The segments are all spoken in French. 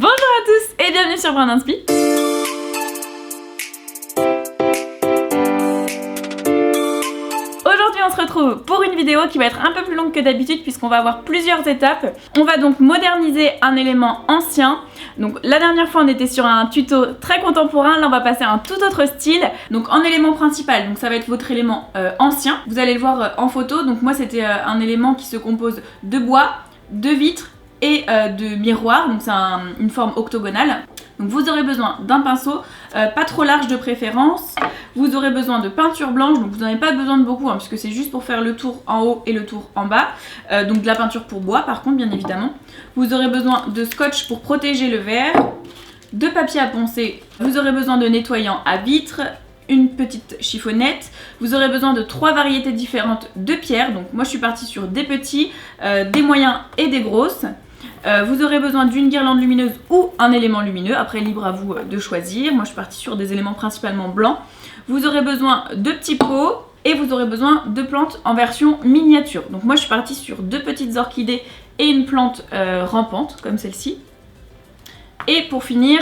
Bonjour à tous et bienvenue sur Brand Inspi. Aujourd'hui on se retrouve pour une vidéo qui va être un peu plus longue que d'habitude puisqu'on va avoir plusieurs étapes. On va donc moderniser un élément ancien. Donc la dernière fois on était sur un tuto très contemporain, là on va passer à un tout autre style. Donc en élément principal, donc ça va être votre élément ancien. Vous allez le voir en photo, donc moi c'était un élément qui se compose de bois, de vitres et de miroir, donc c'est une forme octogonale. Donc vous aurez besoin d'un pinceau, pas trop large de préférence. Vous aurez besoin de peinture blanche, donc vous n'en avez pas besoin de beaucoup puisque c'est juste pour faire le tour en haut et le tour en bas. Donc de la peinture pour bois par contre bien évidemment. Vous aurez besoin de scotch pour protéger le verre, de papier à poncer, vous aurez besoin de nettoyant à vitre, une petite chiffonnette. Vous aurez besoin de 3 variétés différentes de pierres. Donc moi je suis partie sur des petits, des moyens et des grosses. Vous aurez besoin d'une guirlande lumineuse ou un élément lumineux, après libre à vous de choisir. Moi je suis partie sur des éléments principalement blancs. Vous aurez besoin de petits pots et vous aurez besoin de plantes en version miniature. Donc moi je suis partie sur 2 petites orchidées et une plante rampante comme celle-ci. Et pour finir,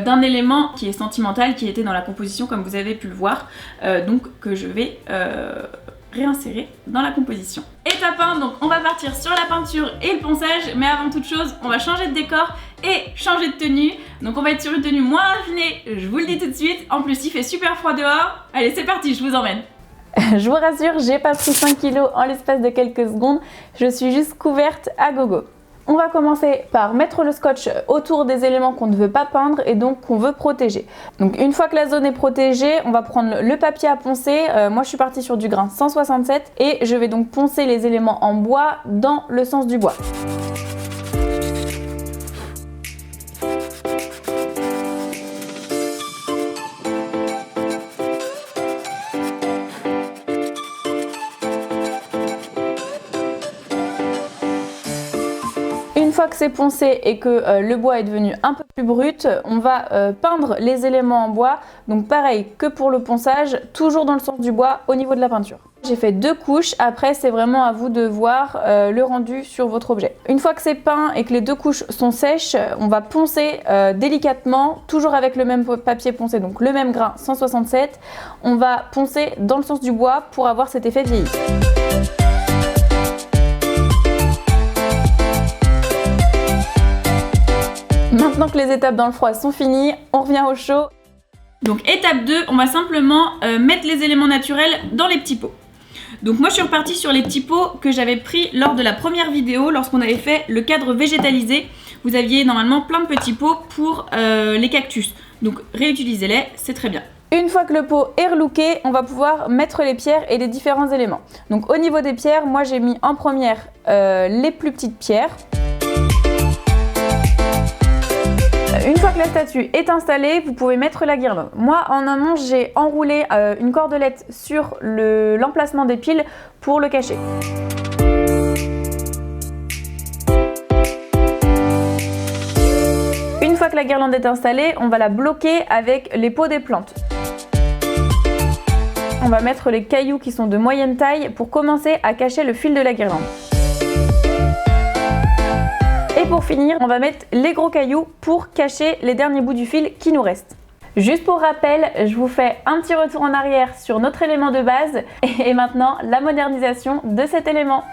d'un élément qui est sentimental, qui était dans la composition comme vous avez pu le voir, donc que je vais réinsérer dans la composition. Étape 1, donc on va partir sur la peinture et le ponçage, mais avant toute chose, on va changer de décor et changer de tenue. Donc on va être sur une tenue moins raffinée, je vous le dis tout de suite. En plus, il fait super froid dehors. Allez, c'est parti, je vous emmène. Je vous rassure, j'ai pas pris 5 kilos en l'espace de quelques secondes, je suis juste couverte à gogo. On va commencer par mettre le scotch autour des éléments qu'on ne veut pas peindre et donc qu'on veut protéger. Donc une fois que la zone est protégée, on va prendre le papier à poncer. Moi je suis partie sur du grain 167 et je vais donc poncer les éléments en bois dans le sens du bois. Une fois que c'est poncé et que le bois est devenu un peu plus brut, on va peindre les éléments en bois. Donc pareil que pour le ponçage, toujours dans le sens du bois au niveau de la peinture. J'ai fait 2 couches, après c'est vraiment à vous de voir le rendu sur votre objet. Une fois que c'est peint et que les 2 couches sont sèches, on va poncer délicatement, toujours avec le même papier poncé, donc le même grain 167. On va poncer dans le sens du bois pour avoir cet effet vieilli. Maintenant que les étapes dans le froid sont finies, on revient au chaud. Donc étape 2, on va simplement mettre les éléments naturels dans les petits pots. Donc moi je suis repartie sur les petits pots que j'avais pris lors de la première vidéo, lorsqu'on avait fait le cadre végétalisé. Vous aviez normalement plein de petits pots pour les cactus. Donc réutilisez-les, c'est très bien. Une fois que le pot est relooké, on va pouvoir mettre les pierres et les différents éléments. Donc au niveau des pierres, moi j'ai mis en première les plus petites pierres. Une fois que la statue est installée, vous pouvez mettre la guirlande. Moi, en amont, j'ai enroulé une cordelette sur l'emplacement des piles pour le cacher. Une fois que la guirlande est installée, on va la bloquer avec les pots des plantes. On va mettre les cailloux qui sont de moyenne taille pour commencer à cacher le fil de la guirlande. Et pour finir, on va mettre les gros cailloux pour cacher les derniers bouts du fil qui nous restent. Juste pour rappel, je vous fais un petit retour en arrière sur notre élément de base et maintenant la modernisation de cet élément.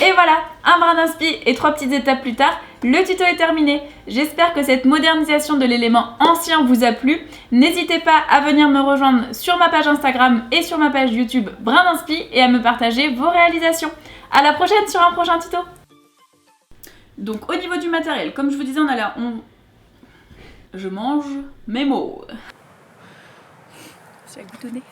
Et voilà, un brin d'inspi et 3 petites étapes plus tard, le tuto est terminé. J'espère que cette modernisation de l'élément ancien vous a plu. N'hésitez pas à venir me rejoindre sur ma page Instagram et sur ma page YouTube Brin d'Inspi et à me partager vos réalisations. À la prochaine sur un prochain tuto. Donc au niveau du matériel, comme je vous disais, on a là, je mange mes mots. C'est à goutonner.